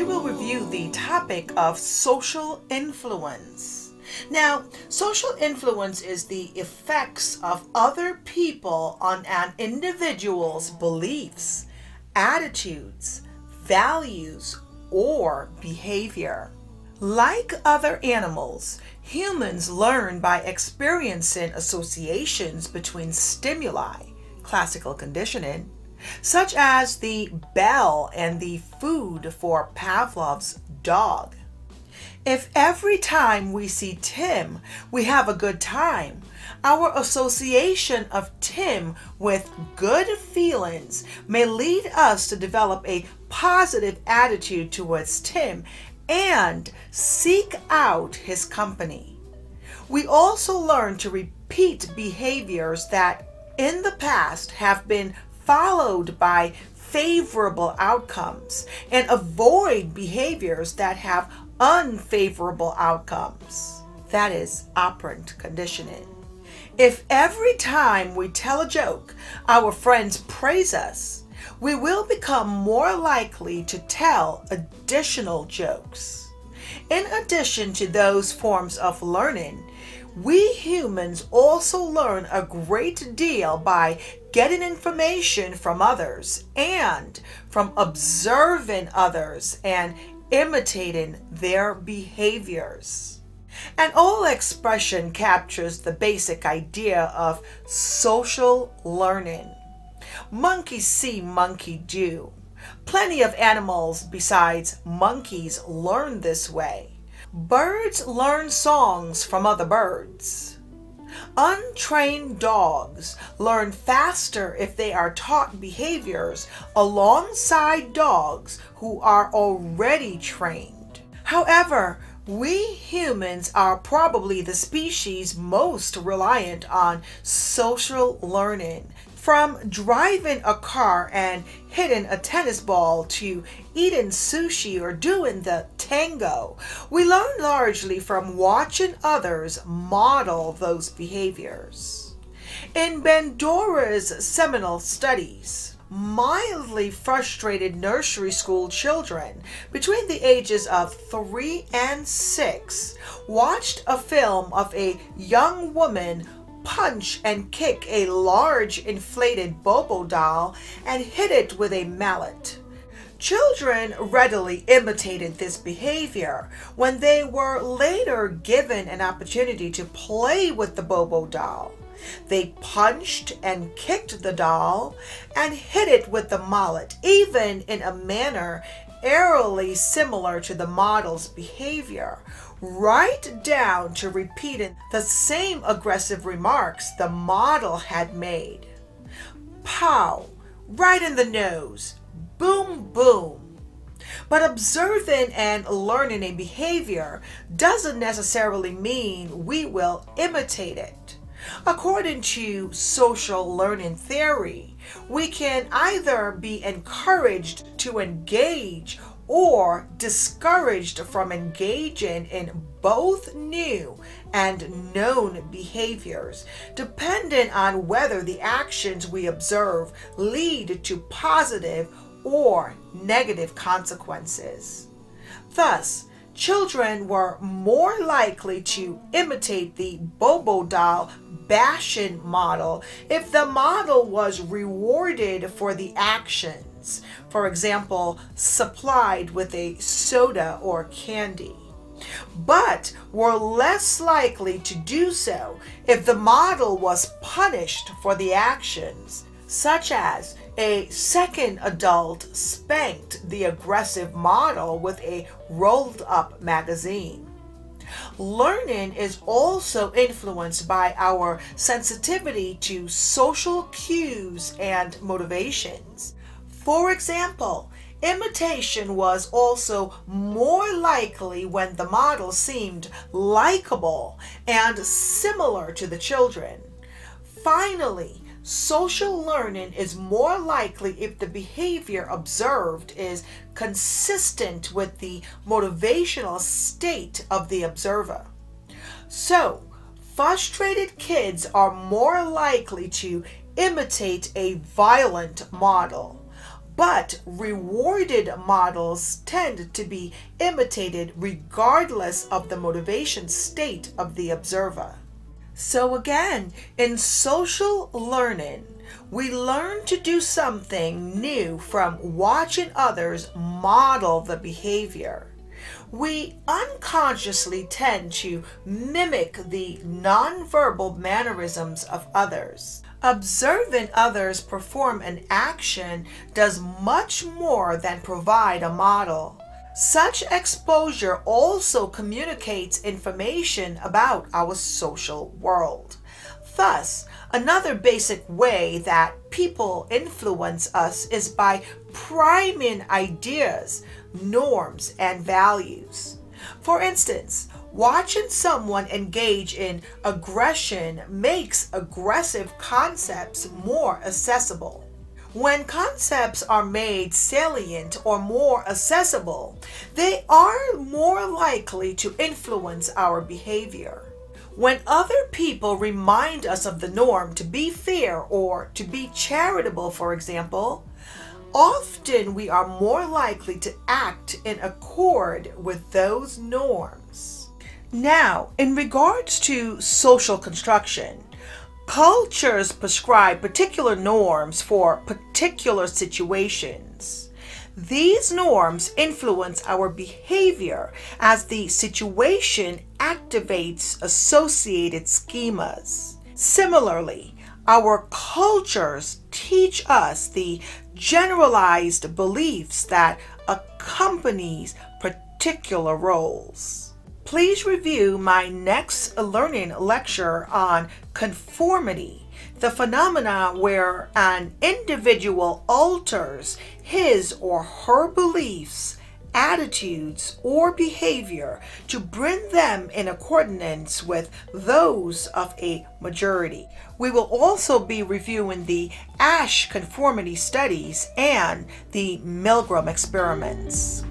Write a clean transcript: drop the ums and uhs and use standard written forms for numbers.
will review the topic of social influence. Now, social influence is the effects of other people on an individual's beliefs, attitudes, values, or behavior. Like other animals, humans learn by experiencing associations between stimuli, classical conditioning, such as the bell and the food for Pavlov's dog. If every time we see Tim, we have a good time, our association of Tim with good feelings may lead us to develop a positive attitude towards Tim and seek out his company. We also learn to repeat behaviors that in the past have been followed by favorable outcomes and avoid behaviors that have unfavorable outcomes. That is operant conditioning. If every time we tell a joke, our friends praise us, we will become more likely to tell additional jokes. In addition to those forms of learning, we humans also learn a great deal by getting information from others and from observing others and imitating their behaviors. An old expression captures the basic idea of social learning. Monkey see, monkey do. Plenty of animals besides monkeys learn this way. Birds learn songs from other birds. Untrained dogs learn faster if they are taught behaviors alongside dogs who are already trained. However, we humans are probably the species most reliant on social learning. From driving a car and hitting a tennis ball to eating sushi or doing the tango, we learn largely from watching others model those behaviors. In Bandura's seminal studies, mildly frustrated nursery school children between the ages of 3 and 6 watched a film of a young woman punch and kick a large inflated Bobo doll and hit it with a mallet. Children readily imitated this behavior when they were later given an opportunity to play with the Bobo doll. They punched and kicked the doll and hit it with the mallet, even in a manner eerily similar to the model's behavior, right down to repeating the same aggressive remarks the model had made. Pow! Right in the nose. Boom, boom. But observing and learning a behavior doesn't necessarily mean we will imitate it. According to social learning theory, we can either be encouraged to engage or discouraged from engaging in both new and known behaviors, depending on whether the actions we observe lead to positive or negative consequences. Thus, children were more likely to imitate the Bobo doll bashing model if the model was rewarded for the actions, for example, supplied with a soda or candy, but were less likely to do so if the model was punished for the actions, such as a second adult spanked the aggressive model with a rolled-up magazine. Learning is also influenced by our sensitivity to social cues and motivations. For example, imitation was also more likely when the model seemed likable and similar to the children. Finally, social learning is more likely if the behavior observed is consistent with the motivational state of the observer. So, frustrated kids are more likely to imitate a violent model, but rewarded models tend to be imitated regardless of the motivation state of the observer. So again, in social learning, we learn to do something new from watching others model the behavior. We unconsciously tend to mimic the nonverbal mannerisms of others. Observing others perform an action does much more than provide a model. Such exposure also communicates information about our social world. Thus, another basic way that people influence us is by priming ideas, norms, and values. For instance, watching someone engage in aggression makes aggressive concepts more accessible. When concepts are made salient or more accessible, they are more likely to influence our behavior. When other people remind us of the norm to be fair or to be charitable, for example, often we are more likely to act in accord with those norms. Now, in regards to social construction, cultures prescribe particular norms for particular situations. These norms influence our behavior as the situation activates associated schemas. Similarly, our cultures teach us the generalized beliefs that accompanies particular roles. Please review my next learning lecture on conformity, the phenomena where an individual alters his or her beliefs, attitudes, or behavior to bring them in accordance with those of a majority. We will also be reviewing the Asch conformity studies and the Milgram experiments.